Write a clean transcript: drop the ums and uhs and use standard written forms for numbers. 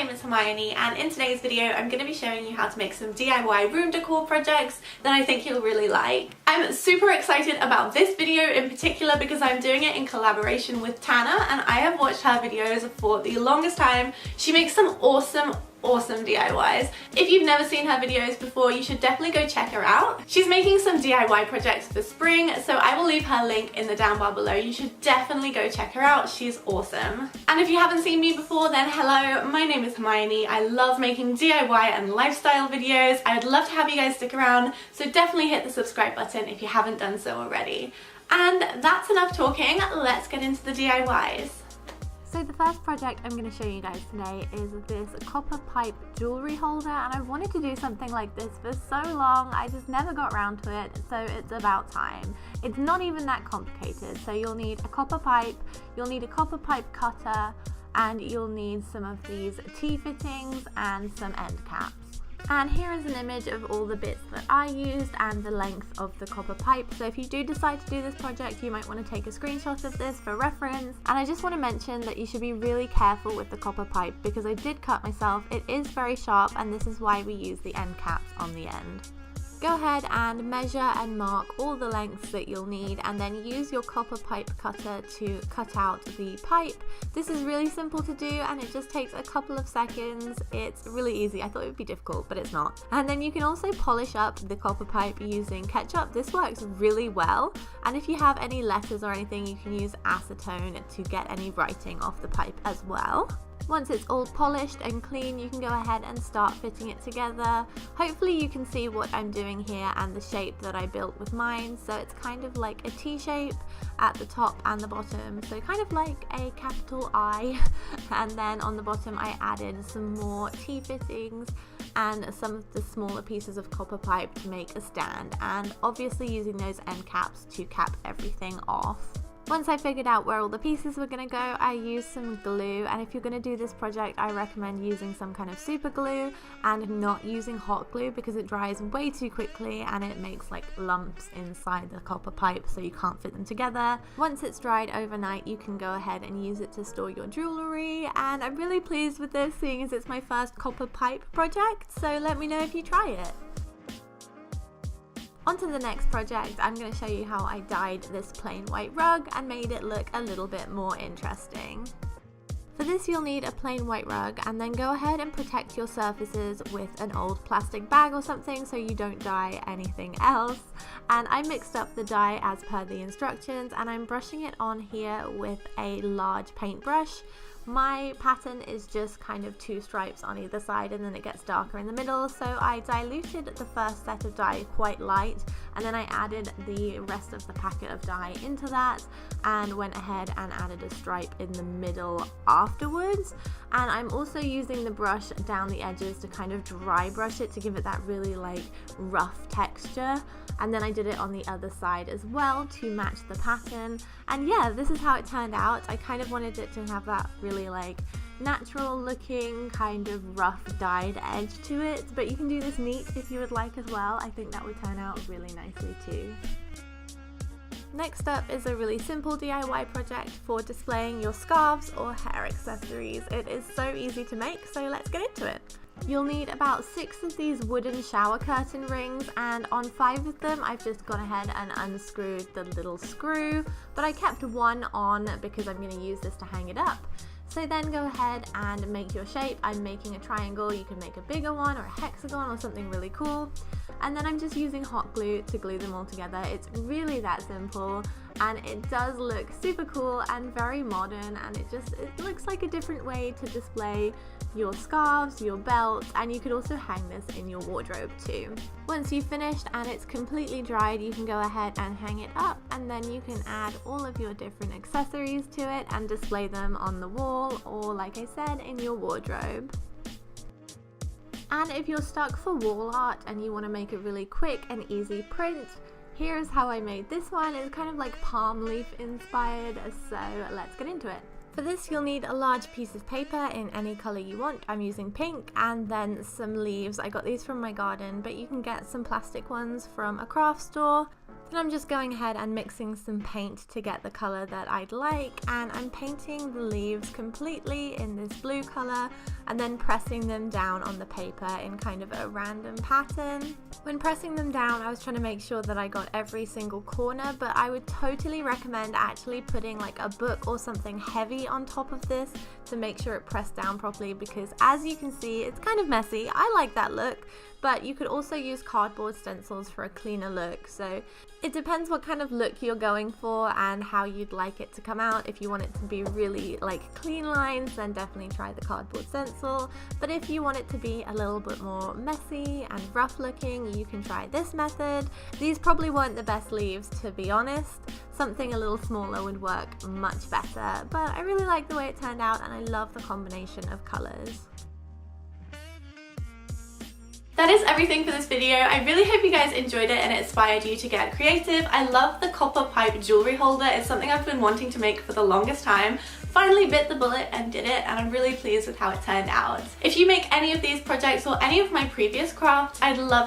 name is Hermione, and in today's video I'm going to be showing you how to make some DIY room decor projects that I think you'll really like. I'm super excited about this video in particular because I'm doing it in collaboration with Tana, and I have watched her videos for the longest time. She makes some awesome DIYs. If you've never seen her videos before, you should definitely go check her out. She's making some DIY projects for spring, so I will leave her link in the down bar below. You should definitely go check her out. She's awesome. And if you haven't seen me before, then hello, my name is Hermione. I love making DIY and lifestyle videos. I would love to have you guys stick around, so definitely hit the subscribe button if you haven't done so already. And that's enough talking, let's get into the DIYs. So the first project I'm going to show you guys today is this copper pipe jewellery holder, and I've wanted to do something like this for so long, I just never got around to it, so it's about time. It's not even that complicated. So you'll need a copper pipe, you'll need a copper pipe cutter, and you'll need some of these T-fittings and some end caps. And here is an image of all the bits that I used and the length of the copper pipe. So if you do decide to do this project, you might want to take a screenshot of this for reference. And I just want to mention that you should be really careful with the copper pipe because I did cut myself. It is very sharp, and this is why we use the end caps on the end. Go ahead and measure and mark all the lengths that you'll need, and then use your copper pipe cutter to cut out the pipe. This is really simple to do and it just takes a couple of seconds. It's really easy. I thought it would be difficult, but it's not. And then you can also polish up the copper pipe using ketchup. This works really well, and if you have any letters or anything, you can use acetone to get any writing off the pipe as well. Once it's all polished and clean, you can go ahead and start fitting it together. Hopefully you can see what I'm doing here and the shape that I built with mine. So it's kind of like a T shape at the top and the bottom, so kind of like a capital I. And then on the bottom I added some more T-fittings and some of the smaller pieces of copper pipe to make a stand, and obviously using those end caps to cap everything off. Once I figured out where all the pieces were going to go, I used some glue, and if you're going to do this project, I recommend using some kind of super glue and not using hot glue because it dries way too quickly and it makes like lumps inside the copper pipe, so you can't fit them together. Once it's dried overnight, you can go ahead and use it to store your jewellery, and I'm really pleased with this seeing as it's my first copper pipe project, so let me know if you try it. On to the next project, I'm going to show you how I dyed this plain white rug and made it look a little bit more interesting. For this you'll need a plain white rug, and then go ahead and protect your surfaces with an old plastic bag or something so you don't dye anything else. And I mixed up the dye as per the instructions, and I'm brushing it on here with a large paintbrush. My pattern is just kind of 2 stripes on either side, and then it gets darker in the middle, so I diluted the first set of dye quite light, and then I added the rest of the packet of dye into that and went ahead and added a stripe in the middle afterwards. And I'm also using the brush down the edges to kind of dry brush it to give it that really like rough texture, and then I did it on the other side as well to match the pattern. And yeah, this is how it turned out. I kind of wanted it to have that really like natural looking kind of rough dyed edge to it, but you can do this neat if you would like as well. I think that would turn out really nicely too. Next up is a really simple DIY project for displaying your scarves or hair accessories. It is so easy to make, so let's get into it. You'll need about 6 of these wooden shower curtain rings, and on 5 of them I've just gone ahead and unscrewed the little screw, but I kept one on because I'm going to use this to hang it up. So then go ahead and make your shape. I'm making a triangle, you can make a bigger one or a hexagon or something really cool. And then I'm just using hot glue to glue them all together. It's really that simple, and it does look super cool and very modern, and it looks like a different way to display your scarves, your belts, and you could also hang this in your wardrobe too. Once you've finished and it's completely dried, you can go ahead and hang it up, and then you can add all of your different accessories to it and display them on the wall or, like I said, in your wardrobe. And if you're stuck for wall art and you want to make a really quick and easy print, here's how I made this one. It's kind of like palm leaf inspired, so let's get into it. For this you'll need a large piece of paper in any colour you want. I'm using pink, and then some leaves. I got these from my garden, but you can get some plastic ones from a craft store. And I'm just going ahead and mixing some paint to get the color that I'd like, and I'm painting the leaves completely in this blue color and then pressing them down on the paper in kind of a random pattern. When pressing them down, I was trying to make sure that I got every single corner, but I would totally recommend actually putting like a book or something heavy on top of this to make sure it pressed down properly, because as you can see, it's kind of messy. I like that look, but you could also use cardboard stencils for a cleaner look. So it depends what kind of look you're going for and how you'd like it to come out. If you want it to be really like clean lines, then definitely try the cardboard stencil. But if you want it to be a little bit more messy and rough looking, you can try this method. These probably weren't the best leaves, to be honest. Something a little smaller would work much better, but I really like the way it turned out and I love the combination of colors. That is everything for this video. I really hope you guys enjoyed it and it inspired you to get creative. I love the copper pipe jewelry holder. It's something I've been wanting to make for the longest time. Finally bit the bullet and did it, and I'm really pleased with how it turned out. If you make any of these projects or any of my previous crafts, I'd love